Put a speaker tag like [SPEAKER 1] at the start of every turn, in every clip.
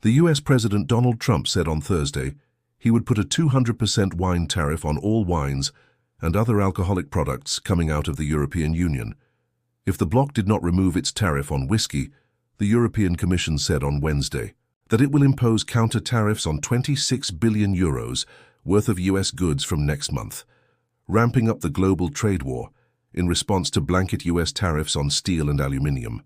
[SPEAKER 1] The US President Donald Trump said on Thursday he would put a 200% wine tariff on all wines and other alcoholic products coming out of the European Union. If the bloc did not remove its tariff on whiskey, the European Commission said on Wednesday that it will impose counter-tariffs on 26 billion euros worth of US goods from next month, ramping up the global trade war in response to blanket US tariffs on steel and aluminium.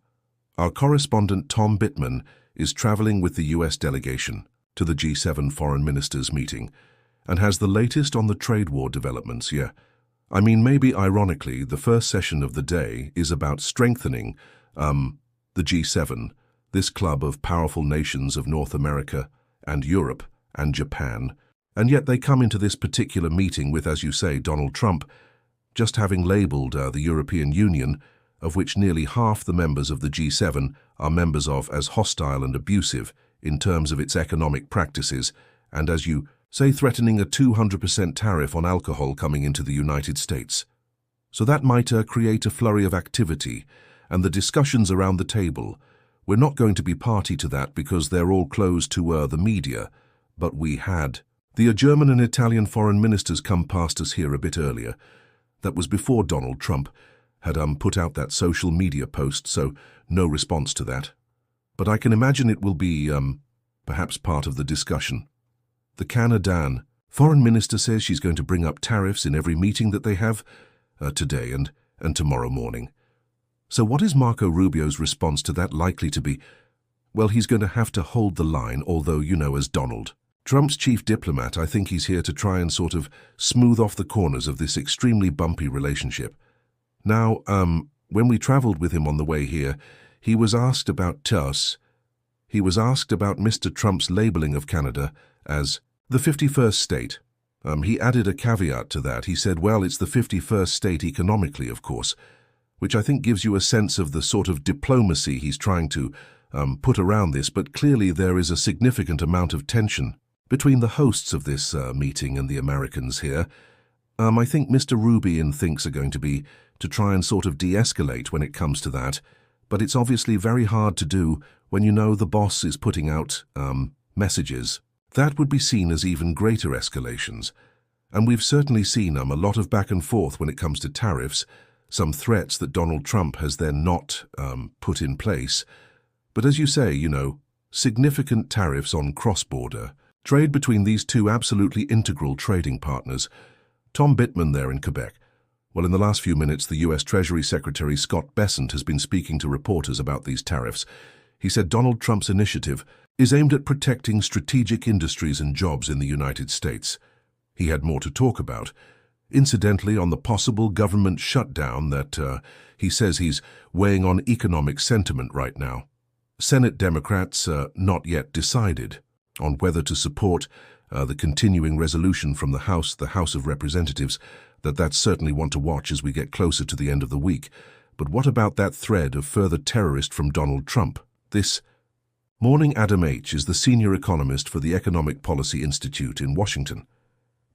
[SPEAKER 1] Our correspondent Tom Bittman is traveling with the US delegation to the G7 foreign ministers meeting and has the latest on the trade war developments. I mean, maybe ironically, the first session of the day is about strengthening the G7, this club of powerful nations of North America and Europe and Japan, and yet they come into this particular meeting with, as you say, Donald Trump just having labelled the European Union, of which nearly half the members of the G7 are members of, as hostile and abusive in terms of its economic practices, and as you say, threatening a 200% tariff on alcohol coming into the United States. So that might create a flurry of activity, and the discussions around the table. We're not going to be party to that because they're all closed to the media, but we had. The German and Italian foreign ministers come past us here a bit earlier. That was before Donald Trump had put out that social media post, so no response to that. But I can imagine it will be perhaps part of the discussion. The Canadian foreign minister says she's going to bring up tariffs in every meeting that they have today and tomorrow morning. So what is Marco Rubio's response to that likely to be? Well, he's going to have to hold the line, although, as Donald Trump's chief diplomat, I think he's here to try and sort of smooth off the corners of this extremely bumpy relationship. Now, when we traveled with him on the way here, he was asked about tariffs. He was asked about Mr. Trump's labeling of Canada as the 51st state. He added a caveat to that. He said, well, it's the 51st state economically, of course, which I think gives you a sense of the sort of diplomacy he's trying to put around this, but clearly there is a significant amount of tension between the hosts of this meeting and the Americans here. I think Mr. Rubio thinks are going to be to try and sort of de-escalate when it comes to that, but it's obviously very hard to do when the boss is putting out messages. That would be seen as even greater escalations. And we've certainly seen a lot of back and forth when it comes to tariffs, some threats that Donald Trump has then not put in place. But as you say, significant tariffs on cross-border trade between these two absolutely integral trading partners. Tom Bittman there in Quebec. Well, in the last few minutes, the U.S. Treasury Secretary Scott Bessent has been speaking to reporters about these tariffs. He said Donald Trump's initiative is aimed at protecting strategic industries and jobs in the United States. He had more to talk about. Incidentally, on the possible government shutdown that he says he's weighing on economic sentiment right now. Senate Democrats not yet decided on whether to support the continuing resolution from the House of Representatives. That's certainly one to watch as we get closer to the end of the week. But what about that threat of further terrorist from Donald Trump? This morning, Adam H. is the senior economist for the Economic Policy Institute in Washington.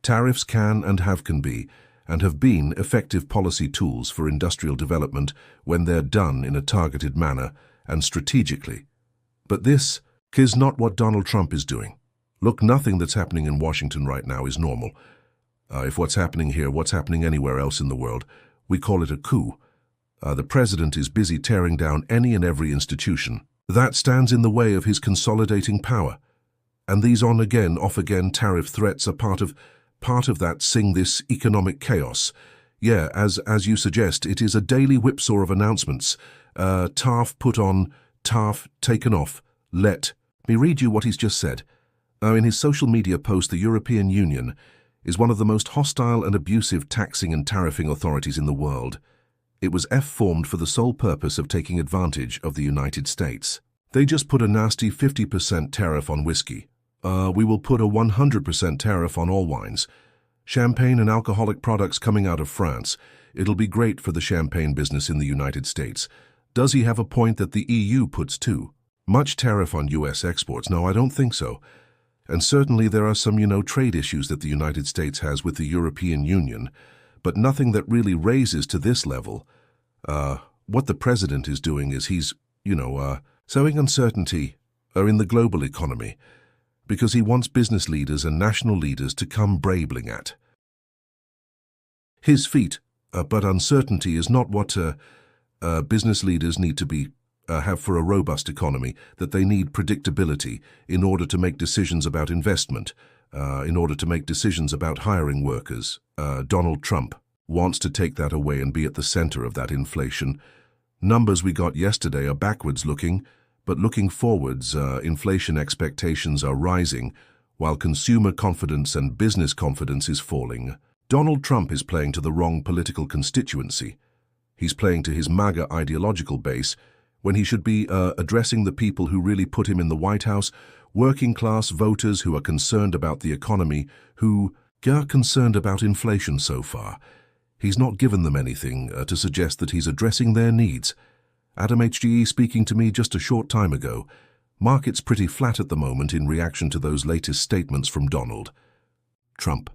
[SPEAKER 1] Tariffs can and have been effective policy tools for industrial development when they're done in a targeted manner and strategically. But this is not what Donald Trump is doing. Look, nothing that's happening in Washington right now is normal. If what's happening here, what's happening anywhere else in the world, we call it a coup. The president is busy tearing down any and every institution that stands in the way of his consolidating power. And these on-again, off-again tariff threats are part of that this economic chaos. Yeah, as you suggest, it is a daily whipsaw of announcements. Tariff put on, tariff taken off. Let me read you what he's just said. In his social media post, the European Union is one of the most hostile and abusive taxing and tariffing authorities in the world. It was formed for the sole purpose of taking advantage of the United States. They just put a nasty 50% tariff on whiskey. We will put a 100% tariff on all wines. Champagne and alcoholic products coming out of France. It'll be great for the champagne business in the United States. Does he have a point that the EU puts too? Much tariff on U.S. exports? No, I don't think so. And certainly there are some, trade issues that the United States has with the European Union, but nothing that really raises to this level. What the president is doing is he's, sowing uncertainty are in the global economy, because he wants business leaders and national leaders to come brabling at his feet. But uncertainty is not what business leaders need to have for a robust economy, that they need predictability in order to make decisions about investment, in order to make decisions about hiring workers. Donald Trump wants to take that away and be at the center of that inflation. Numbers we got yesterday are backwards looking, but looking forwards, inflation expectations are rising, while consumer confidence and business confidence is falling. Donald Trump is playing to the wrong political constituency. He's playing to his MAGA ideological base when he should be addressing the people who really put him in the White House, working-class voters who are concerned about the economy, who are concerned about inflation so far. He's not given them anything to suggest that he's addressing their needs. Adam HGE speaking to me just a short time ago. Market's pretty flat at the moment in reaction to those latest statements from Donald Trump.